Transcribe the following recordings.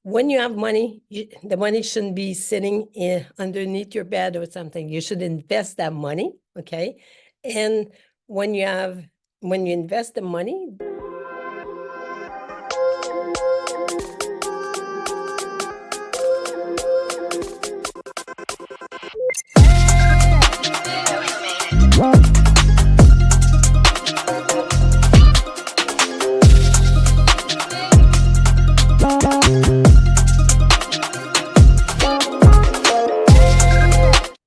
when you have money, the money shouldn't be sitting underneath your bed or something. You should invest that money, okay? And when you invest the money,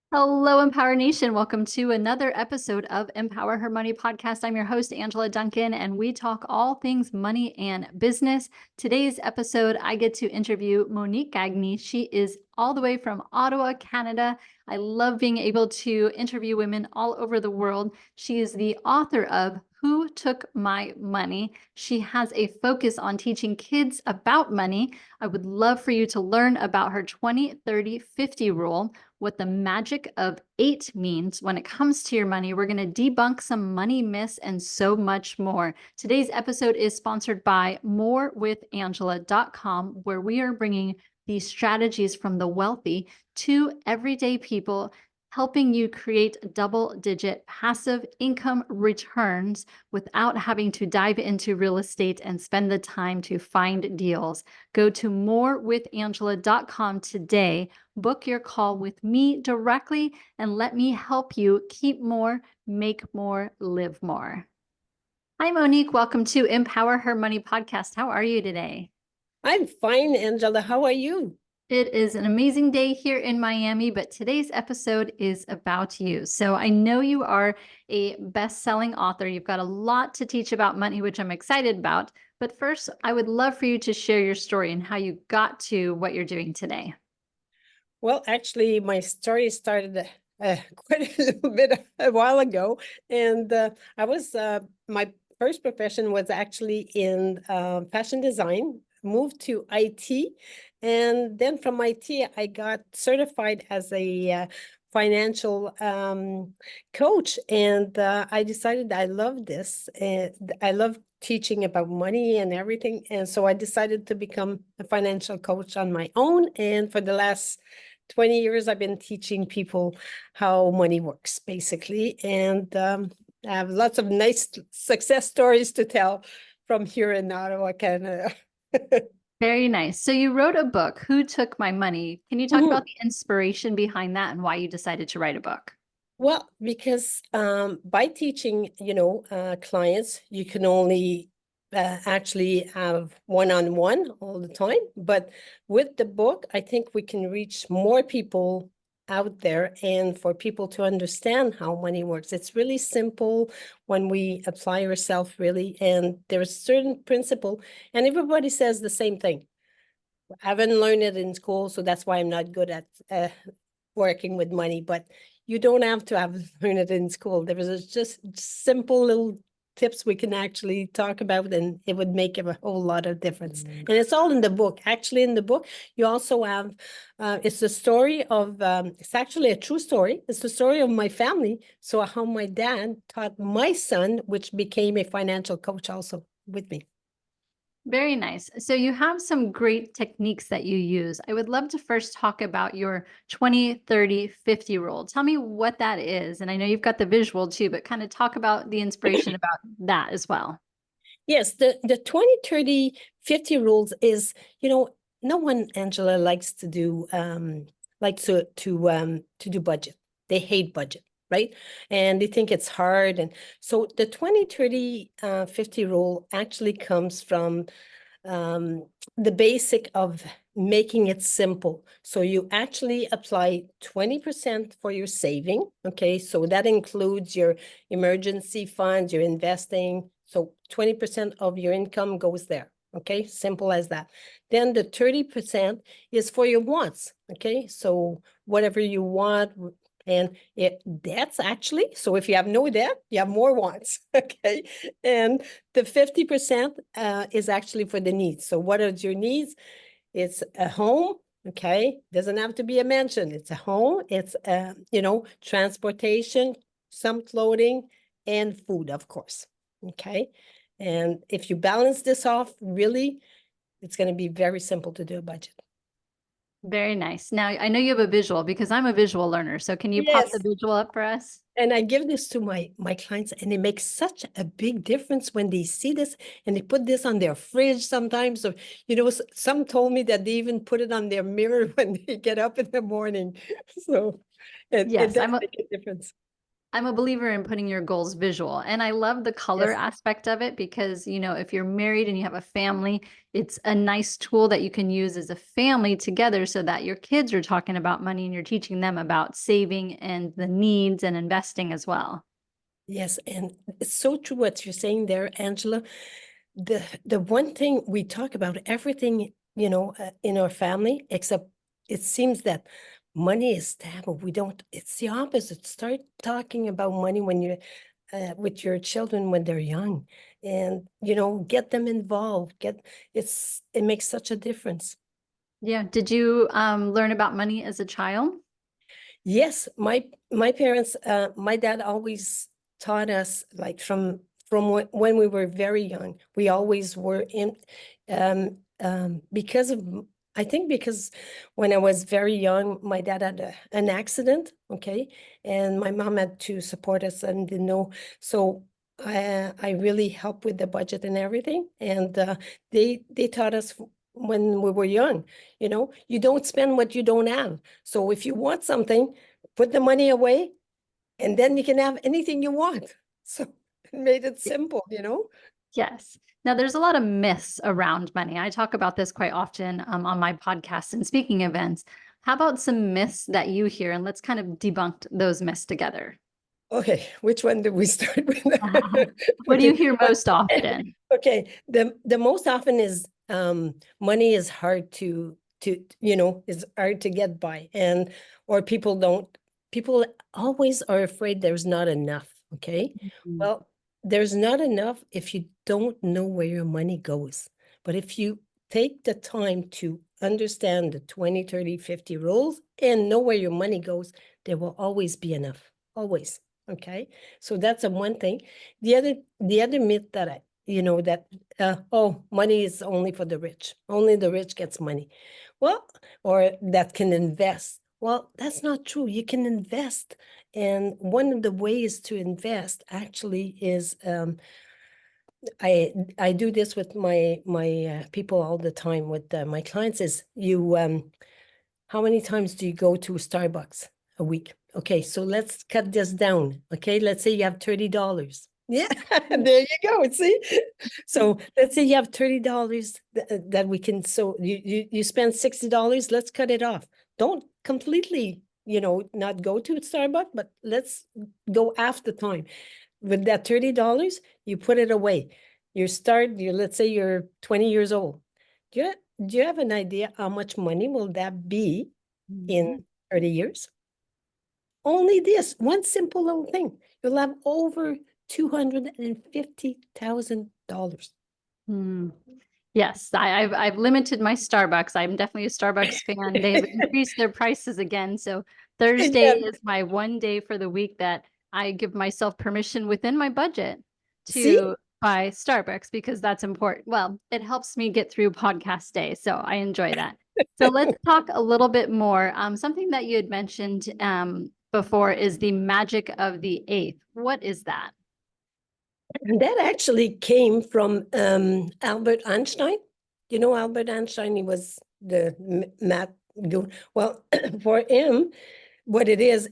Hello, Empower Nation. Welcome to another episode of Empower Her Money podcast. I'm your host, Angela Duncan, and we talk all things money and business. Today's episode, I get to interview Monique Agne. She is all the way from Ottawa, Canada. I love being able to interview women all over the world. She is the author of Who Took My Money? She has a focus on teaching kids about money. I would love for you to learn about her 20-30-50 rule, what the magic of 8 means when it comes to your money. We're going to debunk some money myths and so much more. Today's episode is sponsored by morewithangela.com, where we are bringing these strategies from the wealthy to everyday people, helping you create double-digit passive income returns without having to dive into real estate and spend the time to find deals. Go to morewithangela.com today, book your call with me directly, and let me help you keep more, make more, live more. Hi, Monique. Welcome to Empower Her Money podcast. How are you today? I'm fine, Angela. How are you? It is an amazing day here in Miami, but today's episode is about you. So I know you are a best-selling author. You've got a lot to teach about money, which I'm excited about. But first, I would love for you to share your story and how you got to what you're doing today. Well, actually, my story started quite a little bit a while ago. And my first profession was actually in fashion design, moved to IT. And then from IT, I got certified as a financial coach. And I decided I love this. And I love teaching about money and everything. And so I decided to become a financial coach on my own. And for the last 20 years, I've been teaching people how money works, basically. And I have lots of nice success stories to tell from here in Ottawa, Canada. Very nice. So you wrote a book, Who Took My Money? Can you talk about the inspiration behind that and why you decided to write a book? Well, because by teaching, clients, you can only actually have one-on-one all the time. But with the book, I think we can reach more people out there and for people to understand how money works. It's really simple when we apply ourselves, really. And there's a certain principle, and everybody says the same thing. I haven't learned it in school, so that's why I'm not good at working with money. But you don't have to have learned it in school. There is just simple little tips we can actually talk about, and it would make a whole lot of difference. And it's all in the book. Actually, in the book, you also have, it's the story of, it's actually a true story. It's the story of my family. So how my dad taught my son, which became a financial coach also with me. Very nice. So you have some great techniques that you use. I would love to first talk about your 20-30-50 rule. Tell me what that is. And I know you've got the visual too, but kind of talk about the inspiration about that as well. Yes, the 20-30-50 rules is, no one, Angela, likes to do do budget. They hate budget, right? And they think it's hard. And so the 20-30-50 rule actually comes from the basic of making it simple. So you actually apply 20% for your saving. Okay, so that includes your emergency funds, your investing. So 20% of your income goes there. Okay, simple as that. Then the 30% is for your wants. Okay, so whatever you want. And that's actually, so if you have no debt, you have more wants, okay? And the 50% is actually for the needs. So what are your needs? It's a home, okay? Doesn't have to be a mansion. It's a home. It's, transportation, some clothing, and food, of course, okay? And if you balance this off, really, It's going to be very simple to do a budget. Very nice. Now, I know you have a visual because I'm a visual learner. So can you pop the Yes. visual up for us? And I give this to my clients, and it makes such a big difference when they see this and they put this on their fridge sometimes. Or, some told me that they even put it on their mirror when they get up in the morning. So it Yes, does make a difference. I'm a believer in putting your goals visual, and I love the color Yes. aspect of it because, if you're married and you have a family, it's a nice tool that you can use as a family together so that your kids are talking about money and you're teaching them about saving and the needs and investing as well. Yes, and it's so true what you're saying there, Angela. The one thing we talk about everything, in our family, except it seems that money is taboo. We don't, it's the opposite. Start talking about money when you're with your children when they're young, and get them involved. It makes such a difference. Yeah. Did you learn about money as a child? Yes, my parents, my dad always taught us, like from when we were very young. We always were in, because of, I think because when I was very young, my dad had an accident, okay, and my mom had to support us and didn't know, so I really helped with the budget and everything, and they taught us when we were young, you don't spend what you don't have. So if you want something, put the money away, and then you can have anything you want. So it made it simple. Yes. Now, there's a lot of myths around money. I talk about this quite often on my podcast and speaking events. How about some myths that you hear? And let's kind of debunk those myths together. Okay, which one do we start with? What do you Okay, hear most often? okay. The most often is money is hard is hard to get by, and or people always are afraid there's not enough. Okay. Mhm. Well, there's not enough if you don't know where your money goes. But if you take the time to understand the 20, 30, 50 rules and know where your money goes, there will always be enough. Always. Okay. So that's a one thing. The other myth that money is only for the rich. Only the rich gets money. Well, or that can invest. Well, that's not true. You can invest. And one of the ways to invest actually is I do this with my people all the time with my clients is how many times do you go to Starbucks a week? Okay, so let's cut this down. Okay, let's say you have $30. Yeah, there you go. See, so let's say you have $30 that we can. So you spend $60. Let's cut it off. Don't completely, not go to Starbucks, but let's go half the time. With that $30, you put it away. Let's say you're 20 years old. Do you have an idea how much money will that be in Mhm. 30 years? Only this one simple little thing. You'll have over $250,000. Hmm. Yes, I've limited my Starbucks. I'm definitely a Starbucks fan. They have increased their prices again. So Thursday Again, is my one day for the week that I give myself permission within my budget see? to buy Starbucks because that's important. Well, it helps me get through podcast day. So I enjoy that. So let's talk a little bit more. Something that you had mentioned before is the magic of the eighth. What is that? And that actually came from Albert Einstein. You know Albert Einstein, he was the math guru. Well, for him, what it is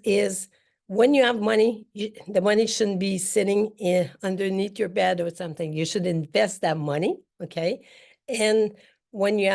when you have money, the money shouldn't be sitting underneath your bed or something. You should invest that money, okay? And when you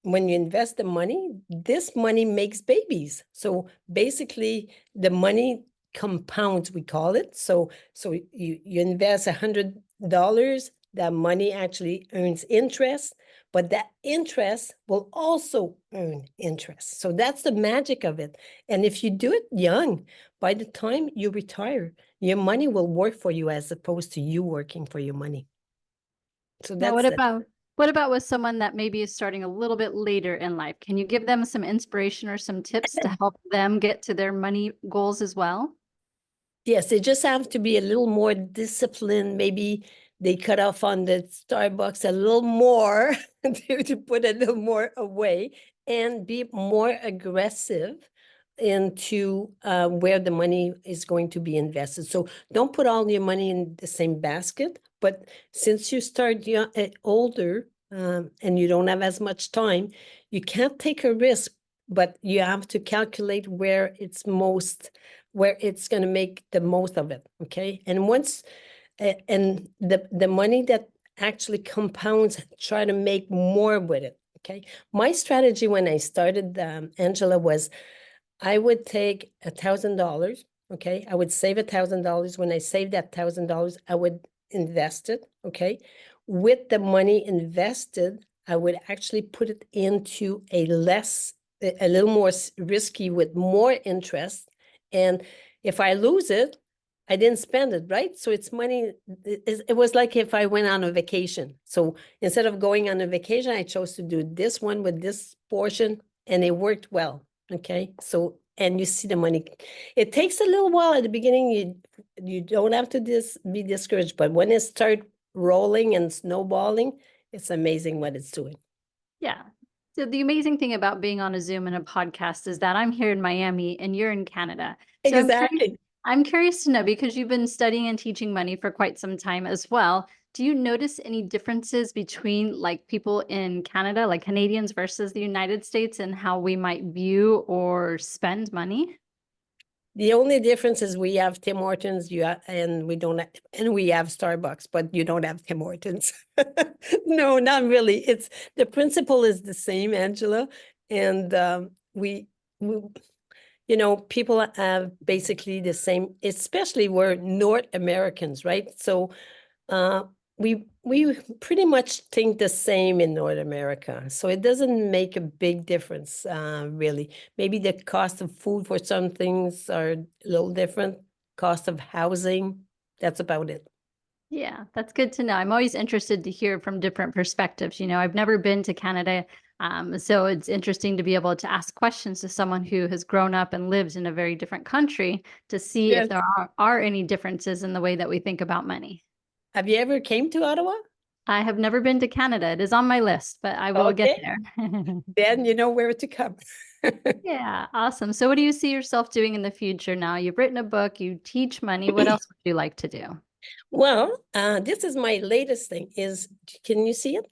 invest the money, this money makes babies. So basically, the money compounds, we call it. So you invest $100, that money actually earns interest, but that interest will also earn interest. So that's the magic of it. And if you do it young, by the time you retire, your money will work for you as opposed to you working for your money. So Now, that's the what about with someone that maybe is starting a little bit later in life? Can you give them some inspiration or some tips to help them get to their money goals as well? Yes, they just have to be a little more disciplined, maybe they cut off on the Starbucks a little more to put a little more away and be more aggressive into where the money is going to be invested. So don't put all your money in the same basket, but since you start older and you don't have as much time, you can't take a risk, but you have to calculate where it's going to make the most of it. Okay. And once, and the money that actually compounds, try to make more with it. Okay. My strategy when I started, Angela, was I would take $1,000. Okay. I would save $1,000. When I saved that $1,000, I would invest it. Okay. With the money invested, I would actually put it into a little more risky with more interest. And if I lose it, I didn't spend it, right? So it's money. It was like if I went on a vacation. So instead of going on a vacation, I chose to do this one with this portion, and it worked well. Okay. So, and you see the money. It takes a little while at the beginning. You don't have to be discouraged, but when it starts rolling and snowballing, it's amazing what it's doing. Yeah. So the amazing thing about being on a Zoom and a podcast is that I'm here in Miami and you're in Canada. So Exactly. I'm curious to know, because you've been studying and teaching money for quite some time as well. Do you notice any differences between like people in Canada, like Canadians versus the United States, and how we might view or spend money? The only difference is we have Tim Hortons, and we don't, and we have Starbucks, but you don't have Tim Hortons. No, not really. It's the principle is the same, Angela, and we people have basically the same. Especially we're North Americans, right? So we pretty much think the same in North America, so it doesn't make a big difference, really. Maybe the cost of food for some things are a little different, cost of housing, that's about it. Yeah, that's good to know. I'm always interested to hear from different perspectives. I've never been to Canada. So it's interesting to be able to ask questions to someone who has grown up and lived in a very different country to see if Yes. there are any differences in the way that we think about money. Have you ever came to Ottawa? I have never been to Canada. It is on my list, but I will get Okay, there. then you know where to come. Yeah, awesome. So what do you see yourself doing in the future now? You've written a book, you teach money. What else would you like to do? Well, this is my latest thing. Can you see it?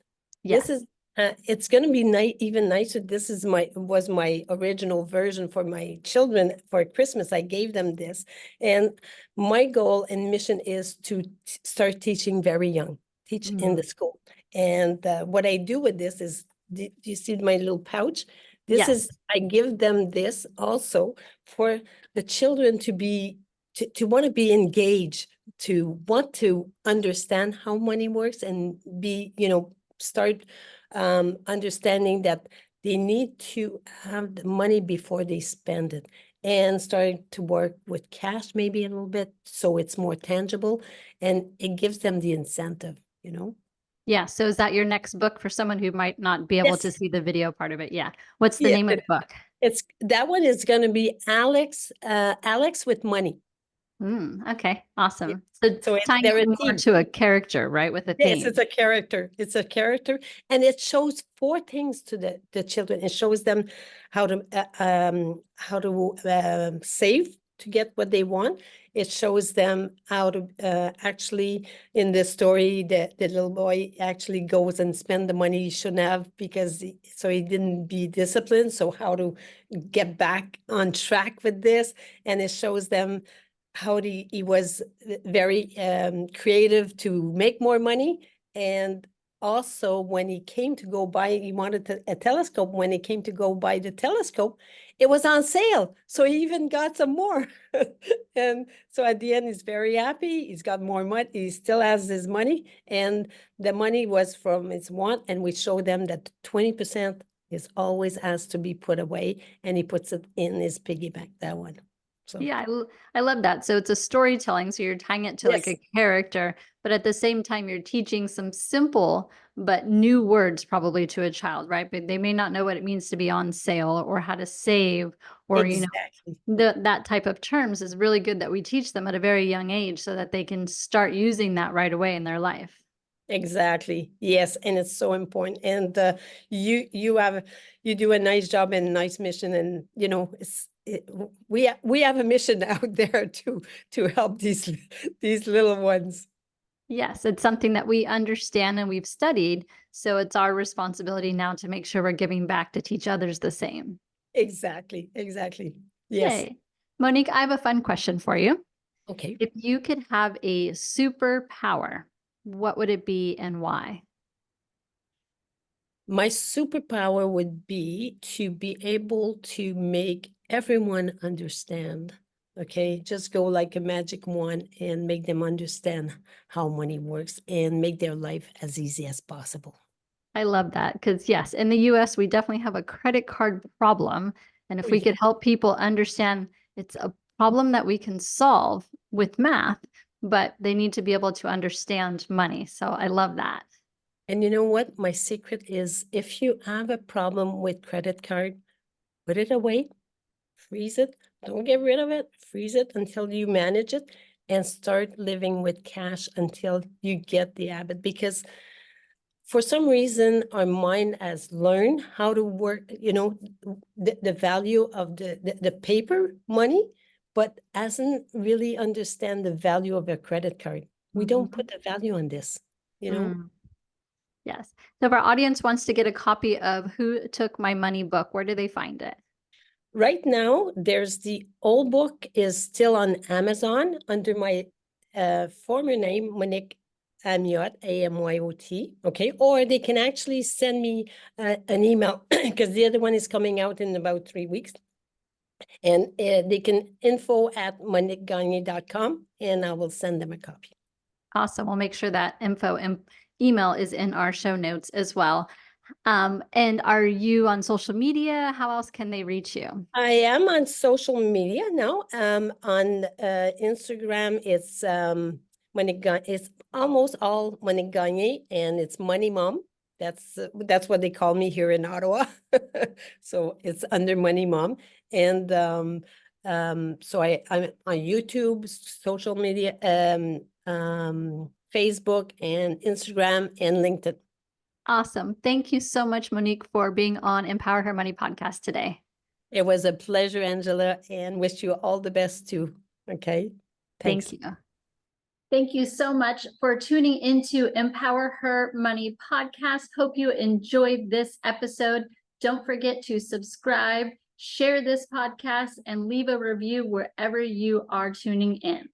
This Yes. is it's going to be even nicer. This is was my original version for my children for Christmas. I gave them this, and my goal and mission is to start teaching very young, teach in the Mm. school. And what I do with this is, do you see my little pouch? This Yes. is, I give them this also for the children to want to be engaged, to want to understand how money works, and start understanding that they need to have the money before they spend it, and start to work with cash maybe a little bit so it's more tangible, and it gives them the incentive. Yeah. So is that your next book for someone who might not be able to Yes, see the video part of it? Yeah. What's the yes, name of the book? that one is going to be Alex with money. Okay. Yeah. Awesome. So So tying they're it a more team. to a character, right? With a Yes, theme. it's a character, and it shows four things to the children. It shows them how to save to get what they want. It shows them how to actually, in the story, the little boy actually goes and spend the money he shouldn't have because so he didn't be disciplined. So how to get back on track with this, and it shows them how he was very creative to make more money. And also when he came to go buy, he wanted a telescope. When he came to go buy the telescope, it was on sale. So he even got some more. And so at the end, he's very happy. He's got more money. He still has his money. And the money was from his want. And we show them that 20% is always has to be put away. And he puts it in his piggy bank, that one. So Yeah, I love that. So it's a storytelling. So you're tying it to like yes, a character, but at the same time, you're teaching some simple but new words probably to a child, right? But they may not know what it means to be on sale or how to save, or exactly. that type of terms is really good that we teach them at a very young age so that they can start using that right away in their life. Exactly. Yes, and it's so important. And you do a nice job and a nice mission, and we have a mission out there to help these little ones. Yes, it's something that we understand and we've studied. So it's our responsibility now to make sure we're giving back to teach others the same. Exactly. Exactly. Yes. Yay. Monique, I have a fun question for you. Okay. If you could have a superpower, what would it be and why? My superpower would be to be able to make everyone understand. Okay, just go like a magic wand and make them understand how money works and make their life as easy as possible. I love that because, yes, in the US, we definitely have a credit card problem. And if Oh, we yeah. could help people understand it's a problem that we can solve with math, but they need to be able to understand money. So I love that. And you know what? My secret is if you have a problem with credit card, put it away, freeze it, don't get rid of it, freeze it until you manage it, and start living with cash until you get the habit. Because for some reason, our mind has learned how to work, the value of the paper money, but hasn't really understand the value of a credit card. We don't put the value on this. Mm, yes. So if our audience wants to get a copy of Who Took My Money book, where do they find it? Right now, there's the old book is still on Amazon under my former name, Monique Agne, Amyot. Okay, or they can actually send me an email because the other one is coming out in about 3 weeks. And they can info@moniquegagne.com and I will send them a copy. Awesome. We'll make sure that info and email is in our show notes as well. And are you on social media? How else can they reach you? I am on social media now. On Instagram, it's Monique Gagne. It's almost all Monique Gagne, and it's Money Mom. That's what they call me here in Ottawa. So it's under Money Mom, and so I'm on YouTube, social media, Facebook, and Instagram, and LinkedIn. Awesome. Thank you so much, Monique, for being on Empower Her Money podcast today. It was a pleasure, Angela, and wish you all the best too. Okay. Thanks. Thank you. Thank you so much for tuning into Empower Her Money podcast. Hope you enjoyed this episode. Don't forget to subscribe, share this podcast, and leave a review wherever you are tuning in.